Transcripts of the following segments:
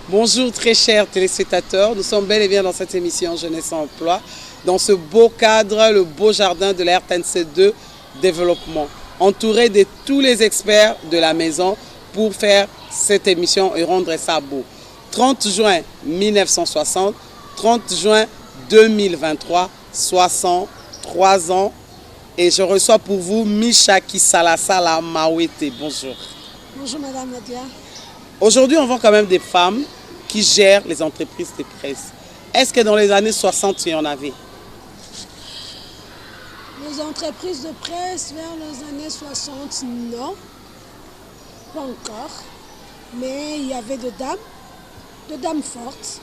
Bonjour très chers téléspectateurs, nous sommes bel et bien dans cette émission Jeunesse et Emploi, dans ce beau cadre, le beau jardin de la RTNC2 Développement, entouré de tous les experts de la maison pour faire cette émission et rendre ça beau. 30 juin 1960, 30 juin 2023, 63 ans, et je reçois pour vous Michaki Salasala Mawete. Bonjour. Bonjour Madame Nadia. Aujourd'hui, on voit quand même des femmes qui gèrent les entreprises de presse. Est-ce que dans les années 60, il y en avait? Les entreprises de presse vers les années 60, non, pas encore. Mais il y avait de dames fortes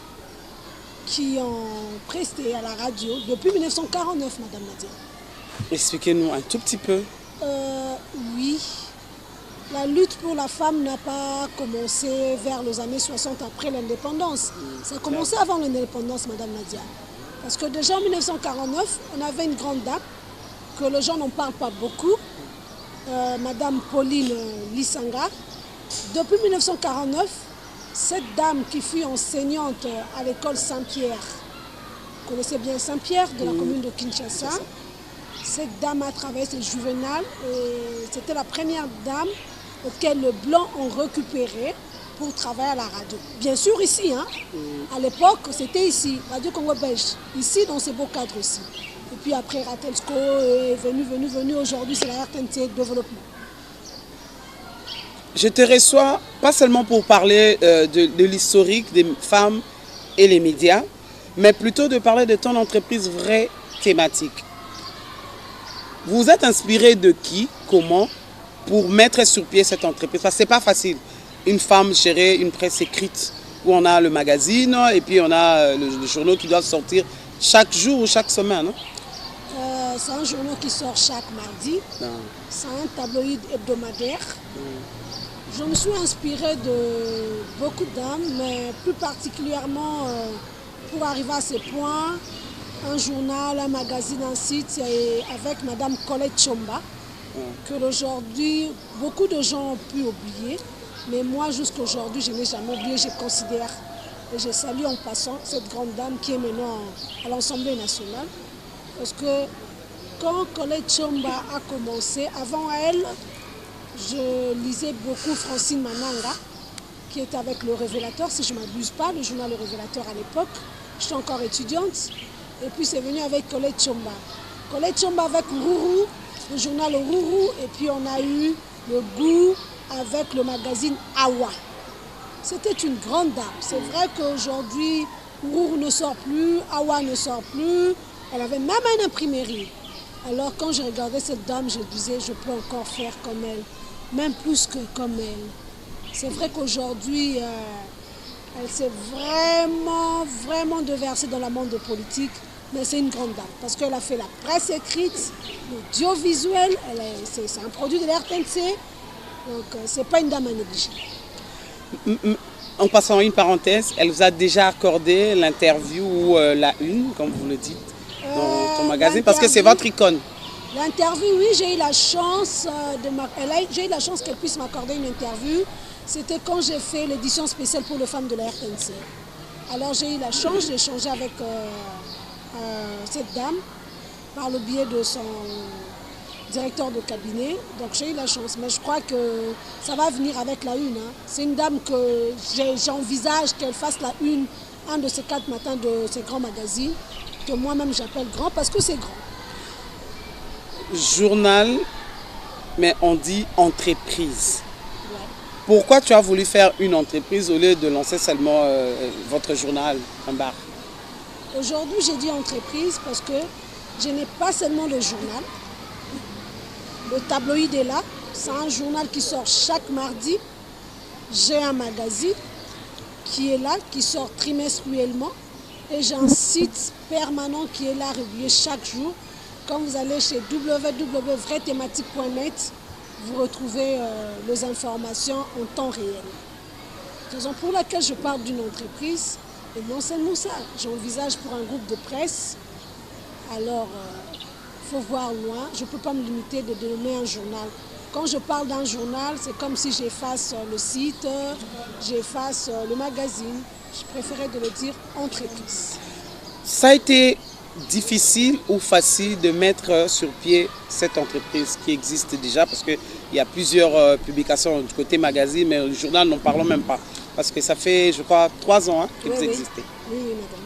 qui ont presté à la radio depuis 1949, Madame Nadia. Expliquez-nous un tout petit peu. Oui. La lutte pour la femme n'a pas commencé vers les années 60 après l'indépendance. Ça a commencé avant l'indépendance, Madame Nadia. Parce que déjà en 1949, on avait une grande dame, que les gens n'en parlent pas beaucoup, Madame Pauline Lissanga. Depuis 1949, cette dame qui fut enseignante à l'école Saint-Pierre, vous connaissez bien Saint-Pierre de la commune de Kinshasa, cette dame a travaillé sur le juvénal et c'était la première dame auquel les Blancs ont récupéré pour travailler à la radio. Bien sûr ici, hein. À l'époque c'était ici, Radio Congo Belge, ici dans ce beau cadre aussi. Et puis après Ratelsco est venu, aujourd'hui c'est la RTNC Développement. Je te reçois pas seulement pour parler de l'historique des femmes et les médias, mais plutôt de parler de ton entreprise vraie thématique. Vous êtes inspiré de qui, comment, pour mettre sur pied cette entreprise? Parce que ce n'est pas facile. Une femme gérer une presse écrite où on a le magazine et puis on a le journal qui doit sortir chaque jour ou chaque semaine. C'est un journal qui sort chaque mardi. C'est un tabloïd hebdomadaire. Je me suis inspirée de beaucoup d'hommes, mais plus particulièrement pour arriver à ce point, un journal, un magazine, un site avec Madame Colette Chomba, que aujourd'hui beaucoup de gens ont pu oublier, mais moi jusqu'à aujourd'hui je n'ai jamais oublié, je considère et je salue en passant cette grande dame qui est maintenant à l'Assemblée nationale, parce que quand Colette Chomba a commencé, avant elle, je lisais beaucoup Francine Mananga, qui était avec Le Révélateur, si je ne m'abuse pas, le journal Le Révélateur à l'époque. J'étais encore étudiante. Et puis c'est venu avec Colette Chomba. Colette Chomba avec Rourou, le journal Rourou. Et puis on a eu le goût avec le magazine Awa. C'était une grande dame. C'est vrai qu'aujourd'hui, Rourou ne sort plus, Awa ne sort plus. Elle avait même une imprimerie. Alors quand je regardais cette dame, je disais, je peux encore faire comme elle. Même plus que comme elle. C'est vrai qu'aujourd'hui, elle s'est vraiment déversée dans le monde politique, mais c'est une grande dame, parce qu'elle a fait la presse écrite, l'audiovisuel, c'est un produit de la RTNC, donc c'est pas une dame à négliger. En passant une parenthèse, elle vous a déjà accordé l'interview ou la une, comme vous le dites, dans ton magazine, parce que c'est votre icône. L'interview, oui, j'ai eu la chance qu'elle puisse m'accorder une interview. C'était quand j'ai fait l'édition spéciale pour les femmes de la RTNC. Alors j'ai eu la chance d'échanger avec cette dame par le biais de son directeur de cabinet. Donc j'ai eu la chance, mais je crois que ça va venir avec la une. Hein. C'est une dame que j'envisage qu'elle fasse la une, un de ces 4 matins de ces grands magazines, que moi-même j'appelle grand parce que c'est grand. Journal, mais on dit entreprise. Ouais. Pourquoi tu as voulu faire une entreprise au lieu de lancer seulement votre journal, un bar? Aujourd'hui, j'ai dit entreprise parce que je n'ai pas seulement le journal. Le tabloïd est là. C'est un journal qui sort chaque mardi. J'ai un magazine qui est là, qui sort trimestriellement. Et j'ai un site permanent qui est là, régulier chaque jour. Quand vous allez chez www.vraithématique.net, vous retrouvez les informations en temps réel. Raison pour laquelle je parle d'une entreprise, et non seulement ça, j'envisage pour un groupe de presse. Alors, il faut voir loin. Je ne peux pas me limiter de donner un journal. Quand je parle d'un journal, c'est comme si j'efface le site, j'efface le magazine. Je préférais de le dire entreprise. Ça a été difficile ou facile de mettre sur pied cette entreprise qui existe déjà, parce qu'il y a plusieurs publications du côté magazine, mais le journal, n'en parlons même pas. Parce que ça fait, je crois, 3 ans que vous existez. Oui, madame.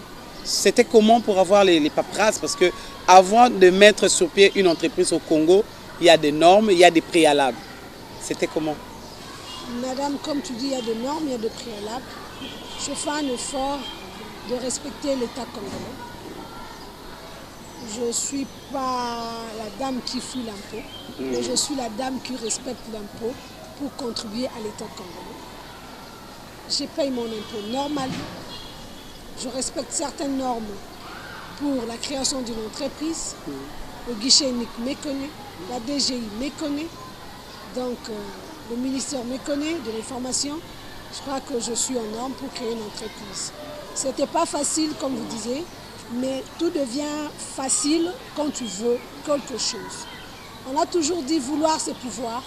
C'était comment pour avoir les paperasses? Parce que avant de mettre sur pied une entreprise au Congo, il y a des normes, il y a des préalables. C'était comment? Madame, comme tu dis, il y a des normes, il y a des préalables. Je fais un effort de respecter l'État congolais. Je ne suis pas la dame qui fuit l'impôt, mais je suis la dame qui respecte l'impôt pour contribuer à l'État congolais. Je paye mon impôt normalement. Je respecte certaines normes pour la création d'une entreprise. Le guichet unique méconnaît, la DGI méconnaît, donc le ministère méconnaît de l'information. Je crois que je suis en norme pour créer une entreprise. Ce n'était pas facile, comme vous disiez, mais tout devient facile quand tu veux quelque chose. On a toujours dit vouloir c'est pouvoir.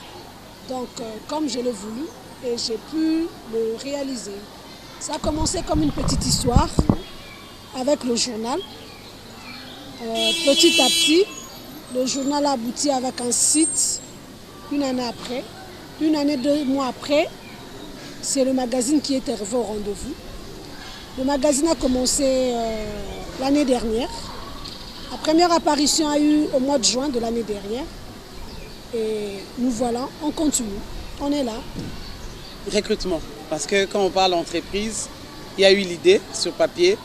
Donc, comme je l'ai voulu, et j'ai pu le réaliser. Ça a commencé comme une petite histoire avec le journal. Petit à petit, le journal a abouti avec un site une année après. Une année, 2 mois après, c'est le magazine qui est arrivé au rendez-vous. Le magazine a commencé l'année dernière. La première apparition a eu au mois de juin de l'année dernière. Et nous voilà, on continue, on est là. Recrutement, parce que quand on parle d'entreprise, il y a eu l'idée sur papier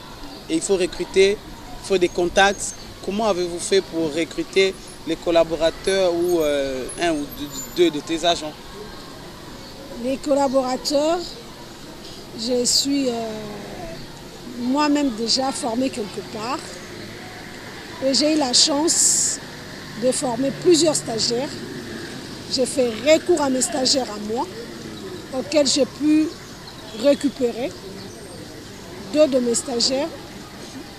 et il faut recruter, il faut des contacts. Comment avez-vous fait pour recruter les collaborateurs ou un ou deux de tes agents? Les collaborateurs, je suis moi-même déjà formée quelque part et j'ai eu la chance de former plusieurs stagiaires. J'ai fait recours à mes stagiaires à moi, auxquels j'ai pu récupérer 2 de mes stagiaires.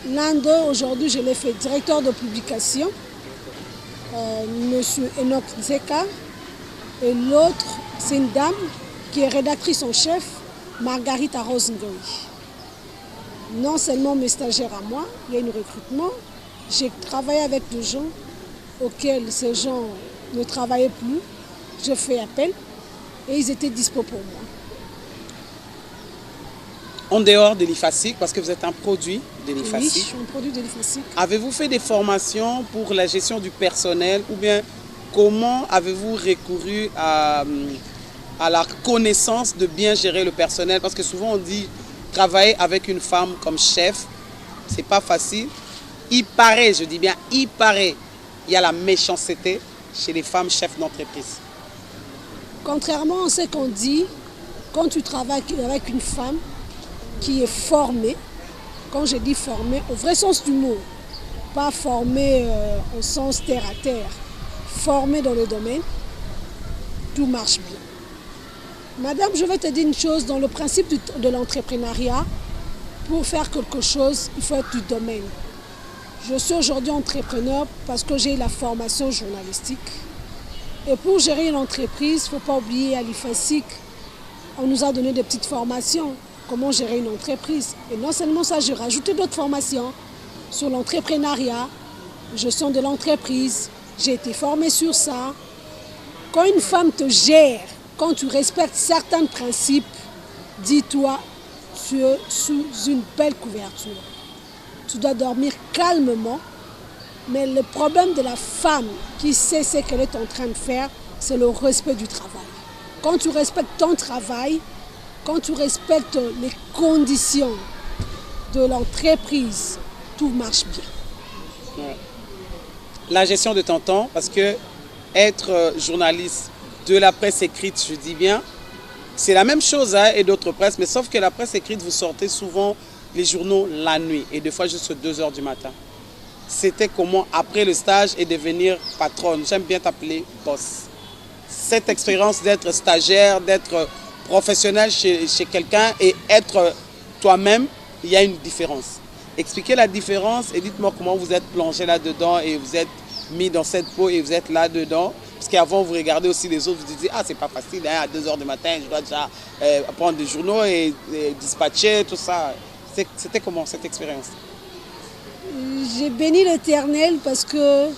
L'un d'eux, aujourd'hui, je l'ai fait directeur de publication, Monsieur Enoch Nzeka. Et l'autre, c'est une dame qui est rédactrice en chef, Margarita Rosengoy. Non seulement mes stagiaires à moi, il y a un recrutement. J'ai travaillé avec des gens auxquels ces gens ne travaillaient plus. Je fais appel et ils étaient dispo pour moi. En dehors de l'IFASIC, parce que vous êtes un produit de l'IFASIC. Oui, je suis un produit de l'IFASIC. Avez-vous fait des formations pour la gestion du personnel ou bien comment avez-vous recouru à la connaissance de bien gérer le personnel? Parce que souvent on dit travailler avec une femme comme chef, c'est pas facile. Il paraît, je dis bien il paraît, il y a la méchanceté chez les femmes chefs d'entreprise. Contrairement à ce qu'on dit, quand tu travailles avec une femme qui est formée, quand je dis formée, au vrai sens du mot, pas formée au sens terre à terre, formée dans le domaine, tout marche bien. Madame, je vais te dire une chose, dans le principe de l'entrepreneuriat, pour faire quelque chose, il faut être du domaine. Je suis aujourd'hui entrepreneur parce que j'ai la formation journalistique. Et pour gérer une entreprise, il ne faut pas oublier à l'IFASIC, on nous a donné des petites formations, comment gérer une entreprise. Et non seulement ça, j'ai rajouté d'autres formations sur l'entrepreneuriat, gestion de l'entreprise. J'ai été formée sur ça. Quand une femme te gère, quand tu respectes certains principes, dis-toi, tu es sous une belle couverture. Tu dois dormir calmement. Mais le problème de la femme qui sait ce qu'elle est en train de faire, c'est le respect du travail. Quand tu respectes ton travail, quand tu respectes les conditions de l'entreprise, tout marche bien. Ouais. La gestion de ton temps, parce que être journaliste de la presse écrite, je dis bien, c'est la même chose et d'autres presses, mais sauf que la presse écrite, vous sortez souvent les journaux la nuit et des fois jusqu'à 2 h du matin. C'était comment, après le stage, et devenir patronne. J'aime bien t'appeler boss. Cette expérience d'être stagiaire, d'être professionnel chez quelqu'un et être toi-même, il y a une différence. Expliquez la différence et dites-moi comment vous êtes plongé là-dedans et vous êtes mis dans cette peau et vous êtes là-dedans. Parce qu'avant, vous regardez aussi les autres, vous dites, ah, c'est pas facile, hein, à 2 h du matin, je dois déjà prendre des journaux et dispatcher, tout ça. C'était comment cette expérience? J'ai béni l'Éternel parce que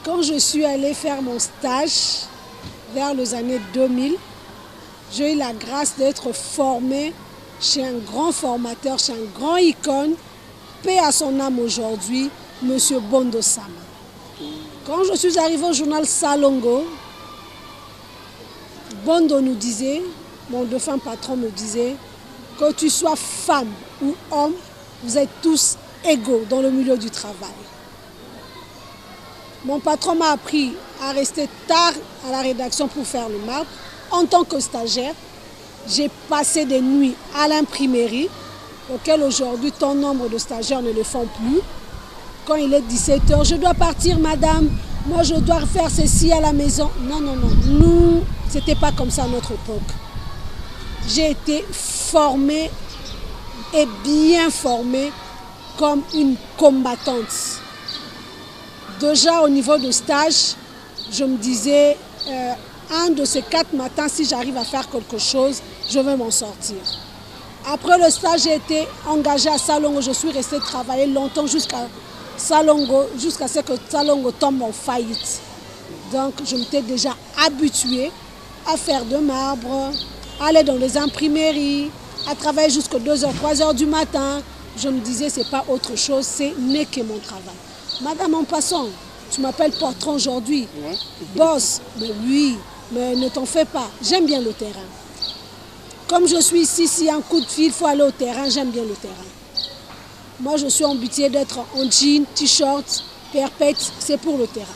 quand je suis allée faire mon stage vers les années 2000, j'ai eu la grâce d'être formée chez un grand formateur, chez un grand icône, paix à son âme aujourd'hui, M. Bondo Sama. Quand je suis arrivée au journal Salongo, Bondo nous disait, mon défunt patron me disait, que tu sois femme ou homme, vous êtes tous égaux dans le milieu du travail. Mon patron m'a appris à rester tard à la rédaction pour faire le marbre. En tant que stagiaire, j'ai passé des nuits à l'imprimerie, auquel aujourd'hui, ton nombre de stagiaires ne le font plus. Quand il est 17 h, je dois partir, madame. Moi, je dois faire ceci à la maison. Non, non, non. Nous, ce n'était pas comme ça à notre époque. J'ai été formée et bien formée comme une combattante. Déjà au niveau de stage, je me disais, un de ces 4 matins, si j'arrive à faire quelque chose, je vais m'en sortir. Après le stage, j'ai été engagée à Salongo. Je suis restée travailler longtemps jusqu'à ce que Salongo tombe en faillite. Donc, je m'étais déjà habituée à faire de marbre, à aller dans les imprimeries, à travailler jusqu'à 2 h, 3 h du matin. Je me disais, ce n'est pas autre chose, c'est n'est que mon travail. Madame, en passant, tu m'appelles patron aujourd'hui. Ouais. Boss, mais oui, mais ne t'en fais pas. J'aime bien le terrain. Comme je suis ici, s'il y a un coup de fil, il faut aller au terrain, j'aime bien le terrain. Moi, je suis habituée d'être en jean, t-shirt, perpète, c'est pour le terrain.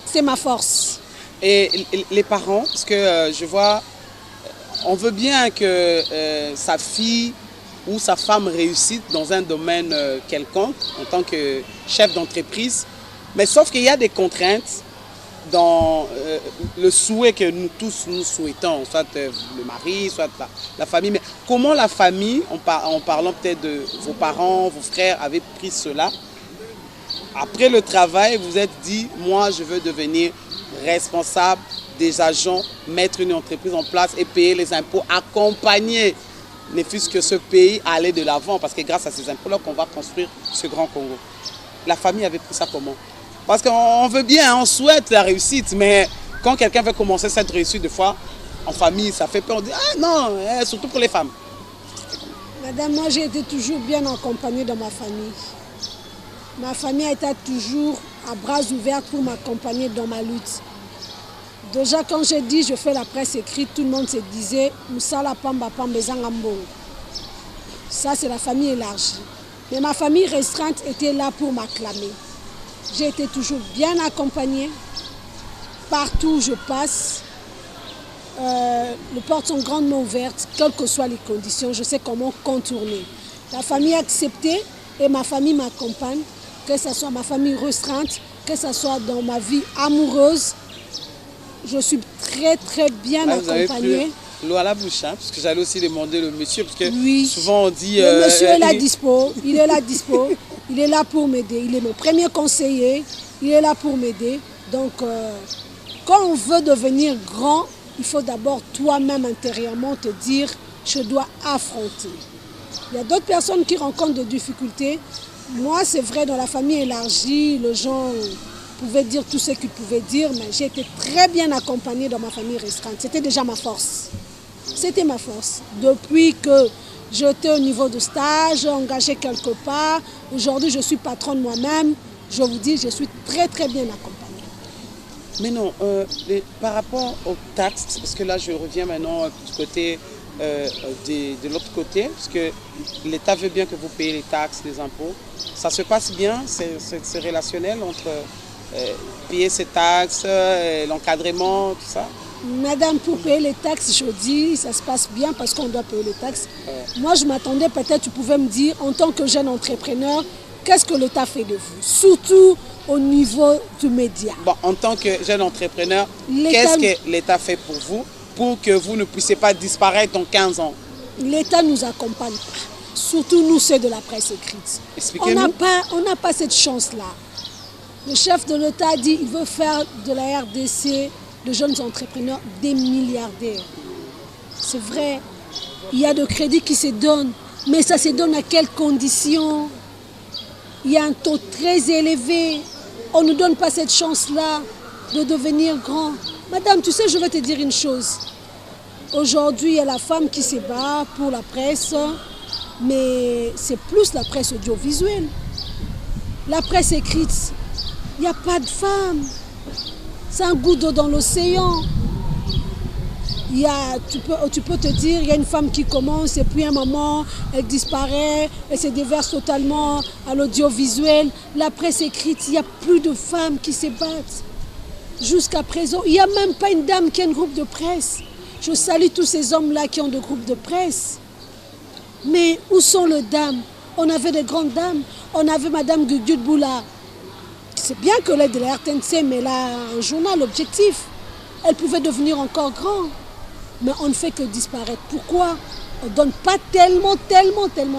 C'est ma force. Et les parents, parce que je vois, on veut bien que sa fille ou sa femme réussisse dans un domaine quelconque, en tant que chef d'entreprise, mais sauf qu'il y a des contraintes dans le souhait que nous tous nous souhaitons, soit le mari, soit la famille. Mais comment la famille, en parlant peut-être de vos parents, vos frères, avaient pris cela? Après le travail, vous êtes dit, moi je veux devenir responsable des agents, mettre une entreprise en place et payer les impôts, accompagner, ne fût-ce que ce pays à aller de l'avant, parce que grâce à ces impôts-là qu'on va construire ce grand Congo. La famille avait pris ça comment? Parce qu'on veut bien, on souhaite la réussite, mais quand quelqu'un veut commencer cette réussite, des fois, en famille, ça fait peur. On dit, ah non, surtout pour les femmes. Madame, moi j'ai été toujours bien accompagnée dans ma famille. Ma famille a été toujours à bras ouverts pour m'accompagner dans ma lutte. Déjà quand j'ai dit je fais la presse écrite, tout le monde se disait Moussala Pamba Pamba Zangambo. Ça c'est la famille élargie. Mais ma famille restreinte était là pour m'acclamer. J'ai été toujours bien accompagnée. Partout où je passe, les portes sont grandement ouvertes, quelles que soient les conditions, je sais comment contourner. La famille a accepté et ma famille m'accompagne, que ce soit ma famille restreinte, que ce soit dans ma vie amoureuse. Je suis très très bien accompagnée. L'eau à la bouche, hein, parce que j'allais aussi demander le monsieur, parce que oui, souvent on dit... Le monsieur est là dispo, il est là dispo, il est là pour m'aider, il est mon premier conseiller, il est là pour m'aider. Donc, quand on veut devenir grand, il faut d'abord toi-même intérieurement te dire, je dois affronter. Il y a d'autres personnes qui rencontrent des difficultés. Moi, c'est vrai, dans la famille élargie, les gens pouvaient dire tout ce qu'ils pouvaient dire, mais j'ai été très bien accompagnée dans ma famille restreinte. C'était déjà ma force. C'était ma force. Depuis que j'étais au niveau de stage, engagée quelque part, aujourd'hui je suis patronne moi-même, je vous dis, je suis très très bien accompagnée. Mais non, par rapport aux taxes, parce que là je reviens maintenant du côté, de l'autre côté, parce que l'État veut bien que vous payiez les taxes, les impôts. Ça se passe bien, c'est relationnel entre payer ces taxes, l'encadrement, tout ça? Madame, pour payer les taxes, je dis, ça se passe bien parce qu'on doit payer les taxes. Moi, je m'attendais, peut-être tu pouvais me dire, en tant que jeune entrepreneur, qu'est-ce que l'État fait de vous? Surtout au niveau du média. Bon, en tant que jeune entrepreneur, qu'est-ce que l'État fait pour vous pour que vous ne puissiez pas disparaître dans 15 ans? L'État ne nous accompagne pas. Surtout nous, ceux de la presse écrite. Expliquez-nous. On n'a pas cette chance-là. Le chef de l'État a dit qu'il veut faire de la RDC, de jeunes entrepreneurs, des milliardaires. C'est vrai, il y a de crédits qui se donnent, mais ça se donne à quelles conditions? Il y a un taux très élevé. On ne nous donne pas cette chance-là de devenir grand. Madame, tu sais, je vais te dire une chose. Aujourd'hui, il y a la femme qui se bat pour la presse, mais c'est plus la presse audiovisuelle. La presse écrite, il n'y a pas de femmes. C'est un goût d'eau dans l'océan. Tu peux te dire, il y a une femme qui commence et puis à un moment, elle disparaît, elle se déverse totalement à l'audiovisuel. La presse écrite, il n'y a plus de femmes qui se battent. Jusqu'à présent, il n'y a même pas une dame qui a un groupe de presse. Je salue tous ces hommes-là qui ont des groupes de presse. Mais où sont les dames? On avait des grandes dames. On avait Madame Gugude Boula. C'est bien que l'aide de la RTNC, mais là, un journal objectif. Elle pouvait devenir encore grand. Mais on ne fait que disparaître. Pourquoi? On ne donne pas tellement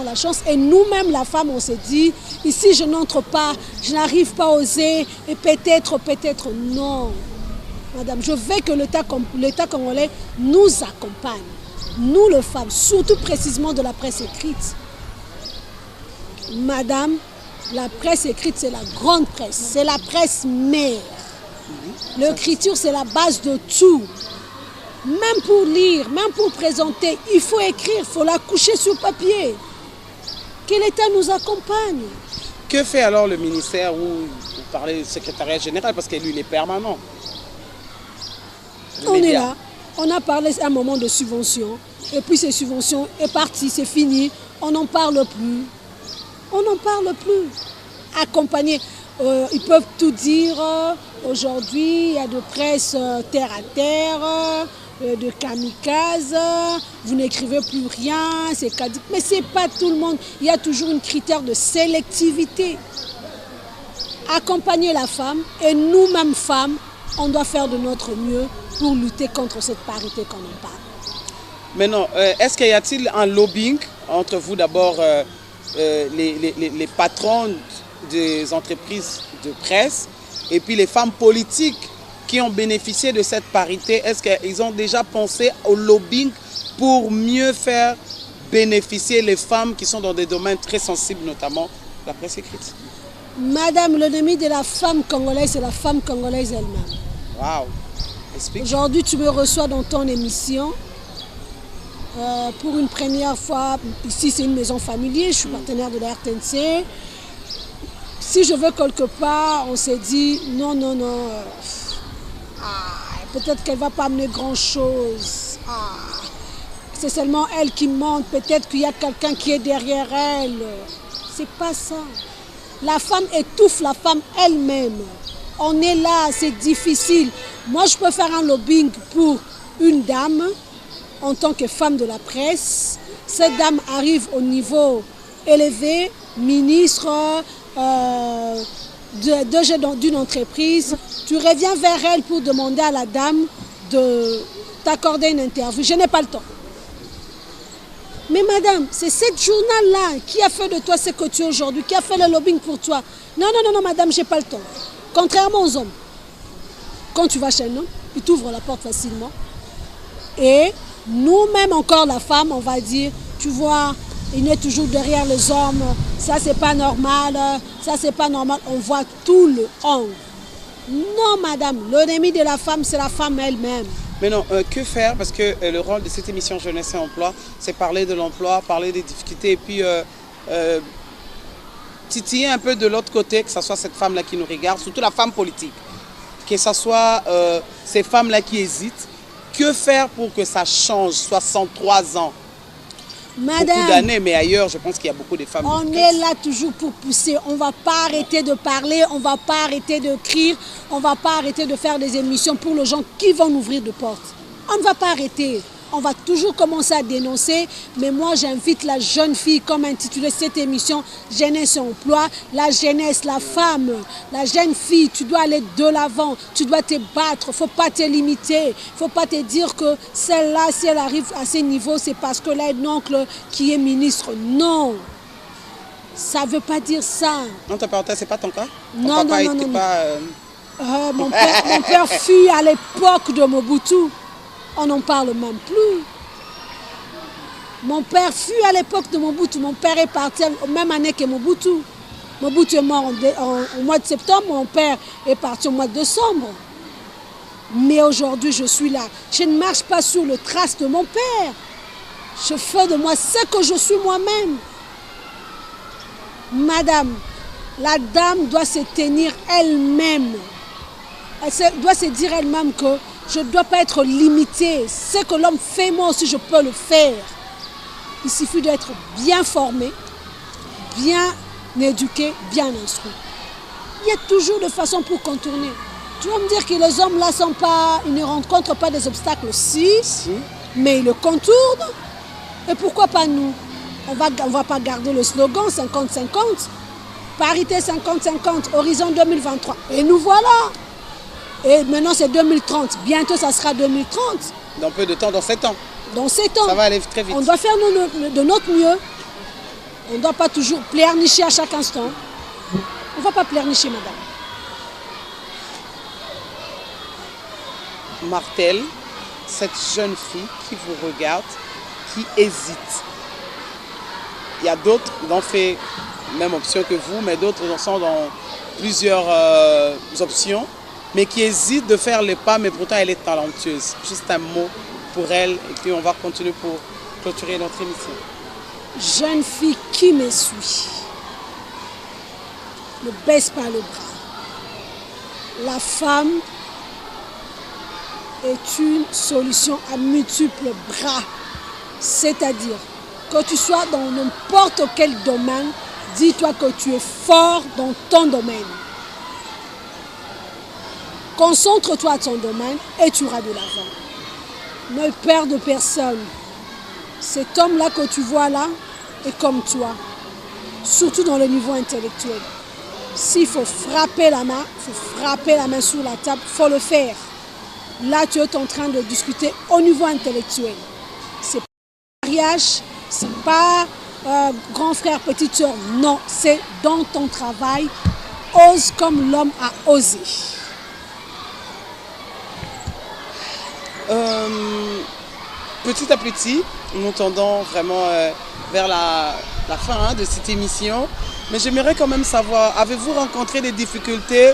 la chance. Et nous-mêmes, la femme, on s'est dit, ici, je n'entre pas, je n'arrive pas à oser, et peut-être, non. Madame, je veux que l'État congolais nous accompagne. Nous, les femmes, surtout précisément de la presse écrite. Madame, la presse écrite, c'est la grande presse. C'est la presse mère. L'écriture, c'est la base de tout. Même pour lire, même pour présenter, il faut écrire, il faut la coucher sur papier. Que l'État nous accompagne. Que fait alors le ministère ou vous parlez du secrétariat général parce que lui, il est permanent? On est là. On a parlé à un moment de subventions. Et puis ces subventions est parti, c'est fini. On n'en parle plus. On n'en parle plus. Accompagner. Ils peuvent tout dire. Aujourd'hui, il y a de presse terre à terre, de kamikaze. Vous n'écrivez plus rien. C'est caduc. Mais ce n'est pas tout le monde. Il y a toujours un critère de sélectivité. Accompagner la femme et nous-mêmes femmes, on doit faire de notre mieux pour lutter contre cette parité qu'on en parle. Maintenant, est-ce qu'il y a-t-il un lobbying entre vous d'abord, les patrons des entreprises de presse et puis les femmes politiques qui ont bénéficié de cette parité? Est-ce qu'ils ont déjà pensé au lobbying pour mieux faire bénéficier les femmes qui sont dans des domaines très sensibles, notamment la presse écrite? Madame, l'ennemi de la femme congolaise, c'est la femme congolaise elle-même. Waouh! Explique. Aujourd'hui, tu me reçois dans ton émission. Pour une première fois, ici c'est une maison familière, je suis partenaire de la RTNC. Si je veux quelque part, on s'est dit non, peut-être qu'elle ne va pas amener grand-chose. C'est seulement elle qui monte, peut-être qu'il y a quelqu'un qui est derrière elle. C'est pas ça. La femme étouffe la femme elle-même. On est là, c'est difficile. Moi, je peux faire un lobbying pour une dame en tant que femme de la presse. Cette dame arrive au niveau élevé, ministre d'une entreprise. Tu reviens vers elle pour demander à la dame de t'accorder une interview. Je n'ai pas le temps. Mais madame, c'est cette journal-là qui a fait de toi ce que tu es aujourd'hui, qui a fait le lobbying pour toi. Non, madame, je n'ai pas le temps. Contrairement aux hommes. Quand tu vas chez un homme, il t'ouvre la porte facilement. Et nous-mêmes, encore la femme, on va dire, tu vois, il est toujours derrière les hommes, ça c'est pas normal, ça c'est pas normal. On voit tout le homme. Non, madame, l'ennemi de la femme, c'est la femme elle-même. Mais non, que faire? Parce que le rôle de cette émission Jeunesse et Emploi, c'est parler de l'emploi, parler des difficultés et puis titiller un peu de l'autre côté, que ce soit cette femme-là qui nous regarde, surtout la femme politique, que ce soit ces femmes-là qui hésitent. Que faire pour que ça change? 63 ans, madame, beaucoup d'années, mais ailleurs, je pense qu'il y a beaucoup de femmes. On est là toujours pour pousser. On ne va pas arrêter de parler, on ne va pas arrêter d'écrire, on ne va pas arrêter de faire des émissions pour les gens qui vont ouvrir des portes. On ne va pas arrêter. On va toujours commencer à dénoncer, mais moi j'invite la jeune fille, comme intitulé cette émission, Jeunesse et Emploi, la jeunesse, la femme, la jeune fille, tu dois aller de l'avant, tu dois te battre, il ne faut pas te limiter, il ne faut pas te dire que celle-là, si elle arrive à ce niveau, c'est parce que là, un oncle qui est ministre. Non, Ça ne veut pas dire ça. Non, ta parenthèse, c'est pas ton cas? Non, ton papa non, était non. Pas, mon père fut à l'époque de Mobutu. On n'en parle même plus. Mon père fut à l'époque de Mobutu. Mon père est parti la même année que Mobutu. Mobutu est mort au mois de septembre. Mon père est parti au mois de décembre. Mais aujourd'hui, je suis là. Je ne marche pas sur le trace de mon père. Je fais de moi ce que je suis moi-même. Madame, la dame doit se tenir elle-même. Elle doit se dire elle-même que je ne dois pas être limitée. Ce que l'homme fait, moi aussi, je peux le faire. Il suffit d'être bien formé, bien éduqué, bien instruit. Il y a toujours de façon pour contourner. Tu vas me dire que les hommes là sont pas, ils ne rencontrent pas des obstacles, si. Mais ils le contournent. Et pourquoi pas nous? On va pas garder le slogan 50-50. Parité 50-50, horizon 2023. Et nous voilà. Et maintenant c'est 2030. Bientôt ça sera 2030. Dans peu de temps, dans 7 ans. Dans 7 ans. Ça va aller très vite. On doit faire de notre mieux. On ne doit pas toujours pleurnicher à chaque instant. On ne va pas pleurnicher, madame. Martel, cette jeune fille qui vous regarde, qui hésite. Il y a d'autres qui ont fait la même option que vous, mais d'autres sont dans plusieurs options, mais qui hésitent de faire les pas, mais pourtant elle est talentueuse. Juste un mot pour elle, et puis on va continuer pour clôturer notre émission. Jeune fille qui me suit, ne baisse pas le bras. La femme est une solution à multiples bras. C'est-à-dire que tu sois dans n'importe quel domaine, dis-toi que tu es fort dans ton domaine. Concentre-toi à ton domaine et tu iras de l'avant. Ne perds de personne. Cet homme-là que tu vois là est comme toi, surtout dans le niveau intellectuel. S'il faut frapper la main, il faut frapper la main sur la table, il faut le faire. Là, tu es en train de discuter au niveau intellectuel. C'est pas mariage, c'est pas grand frère, petite soeur. Non, c'est dans ton travail. Ose comme l'homme a osé. Petit à petit, nous tendons vraiment vers la fin de cette émission. Mais j'aimerais quand même savoir, avez-vous rencontré des difficultés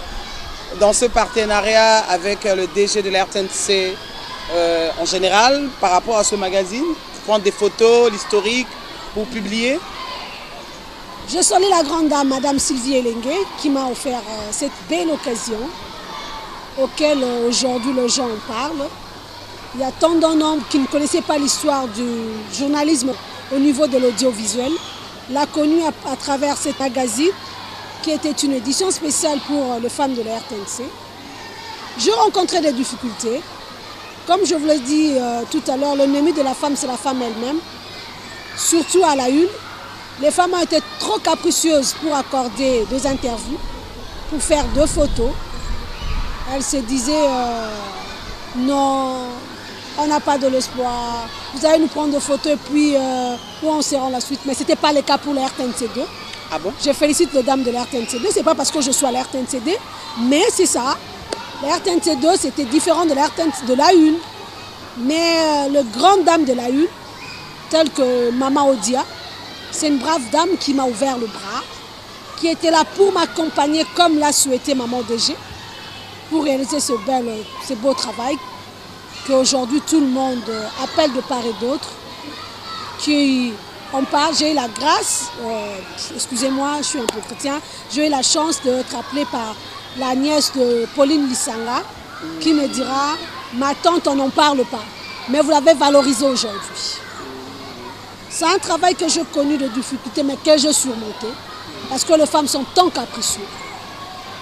dans ce partenariat avec le DG de la RTNC en général par rapport à ce magazine? Prendre des photos, l'historique, pour publier? Je salue la grande dame, Madame Sylvie Elengue, qui m'a offert cette belle occasion auquel aujourd'hui les gens en parlent. Il y a tant d'un homme qui ne connaissait pas l'histoire du journalisme au niveau de l'audiovisuel, l'a connu à travers cet magazine qui était une édition spéciale pour les femmes de la RTNC. Je rencontrais des difficultés. Comme je vous l'ai dit tout à l'heure, l'ennemi de la femme, c'est la femme elle-même. Surtout à la une. Les femmes ont été trop capricieuses pour accorder des interviews, pour faire 2 photos. Elles se disaient non, on n'a pas de l'espoir. Vous allez nous prendre des photos et puis où on se rend la suite. Mais ce n'était pas le cas pour la RTNC2. Ah bon? Je félicite les dames de la RTNC2. Ce n'est pas parce que je suis à la RTNC2, mais c'est ça. La RTNC2, c'était différent de la RTNC de la une. Mais le grand dame de la une, telle que Maman Odia, c'est une brave dame qui m'a ouvert le bras, qui était là pour m'accompagner comme l'a souhaité Maman DG, pour réaliser ce beau travail qu'aujourd'hui tout le monde appelle de part et d'autre. On parle, j'ai eu la grâce, excusez-moi, je suis un peu chrétien, j'ai eu la chance d'être appelée par la nièce de Pauline Lissanga, qui me dira, ma tante, on n'en parle pas, mais vous l'avez valorisé aujourd'hui. C'est un travail que j'ai connu de difficultés, mais que j'ai surmonté, parce que les femmes sont tant capricieuses.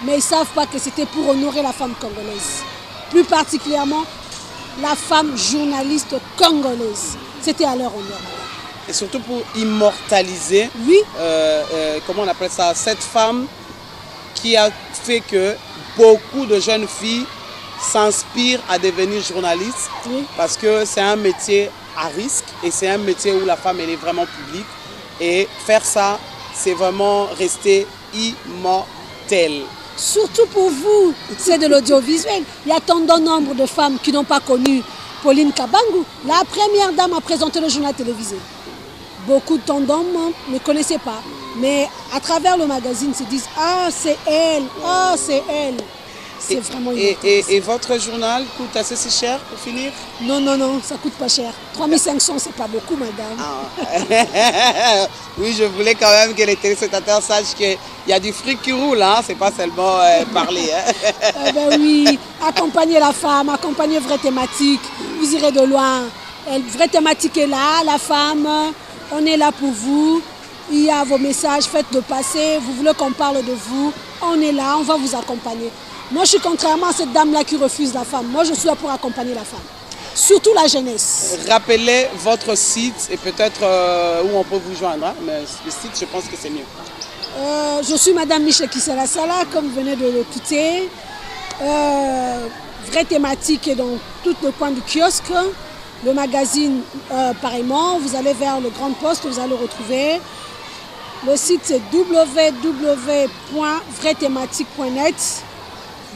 Mais ils ne savent pas que c'était pour honorer la femme congolaise. Plus particulièrement, la femme journaliste congolaise. C'était à leur honneur. Et surtout pour immortaliser, oui. Comment on appelle ça, cette femme qui a fait que beaucoup de jeunes filles s'inspirent à devenir journalistes, oui. Parce que c'est un métier à risque et c'est un métier où la femme elle est vraiment publique et faire ça, c'est vraiment resté immortel. Surtout pour vous, c'est de l'audiovisuel. Il y a tant de nombre de femmes qui n'ont pas connu Pauline Kabangu, la première dame à présenter le journal télévisé. Beaucoup de d'hommes ne connaissaient pas. Mais à travers le magazine, se disent « Ah, c'est elle, ah, c'est elle ». C'est vraiment et votre journal coûte assez si cher pour finir? Non, non, non, ça coûte pas cher. 3500, c'est pas beaucoup, madame. Ah. Oui, je voulais quand même que les téléspectateurs sachent qu'il y a du fric qui roule, hein? C'est pas seulement parler. Hein? Ben oui, accompagnez la femme, accompagnez Vraie Thématique, vous irez de loin. Vraie Thématique est là, la femme, on est là pour vous. Il y a vos messages, faites-le passer, vous voulez qu'on parle de vous, on est là, on va vous accompagner. Moi, je suis contrairement à cette dame-là qui refuse la femme. Moi, je suis là pour accompagner la femme. Surtout la jeunesse. Rappelez votre site et peut-être où on peut vous joindre. Hein? Mais le site, je pense que c'est mieux. Je suis Madame Michel Kisela-Sala, comme vous venez de l'écouter. Vraie Thématique est dans tout le coin du kiosque. Le magazine, pareillement. Vous allez vers le Grand Poste, vous allez le retrouver. Le site, c'est www.vraithématique.net.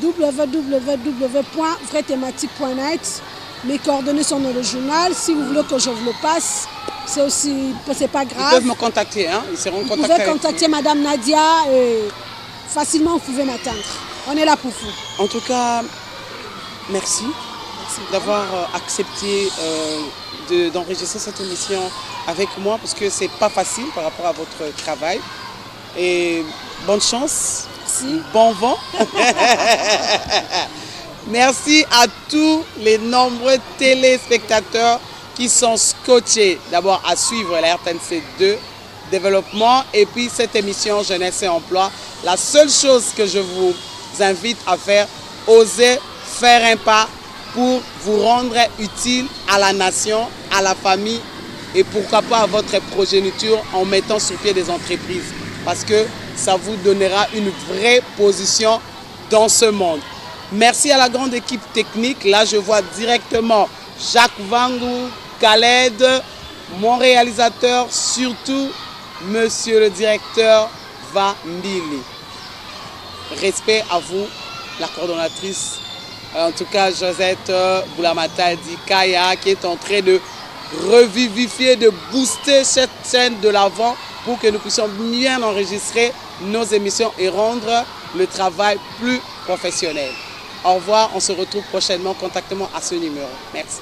www.vraithématique.net. Mes coordonnées sont dans le journal. Si vous voulez que je vous le passe, c'est pas grave. Ils peuvent me contacter, hein? Ils seront contactés. Vous pouvez contacter Madame Nadia et facilement vous pouvez m'atteindre. On est là pour vous. En tout cas, merci d'avoir accepté d'enregistrer cette émission avec moi parce que c'est pas facile par rapport à votre travail. Et bonne chance. Merci. Bon vent. Merci à tous les nombreux téléspectateurs qui sont scotchés d'abord à suivre la RTNC 2 développement et puis cette émission Jeunesse et Emploi. La seule chose que je vous invite à faire, osez faire un pas pour vous rendre utile à la nation, à la famille et pourquoi pas à votre progéniture en mettant sur pied des entreprises. Parce que ça vous donnera une vraie position dans ce monde. Merci à la grande équipe technique. Là, je vois directement Jacques Vangou, Khaled, mon réalisateur, surtout monsieur le directeur Vambili. Respect à vous, la coordonnatrice, en tout cas Josette Boulamata Dikaya, qui est en train de revivifier, de booster cette chaîne de l'avant pour que nous puissions bien enregistrer nos émissions et rendre le travail plus professionnel. Au revoir, on se retrouve prochainement. Contactez-moi à ce numéro. Merci.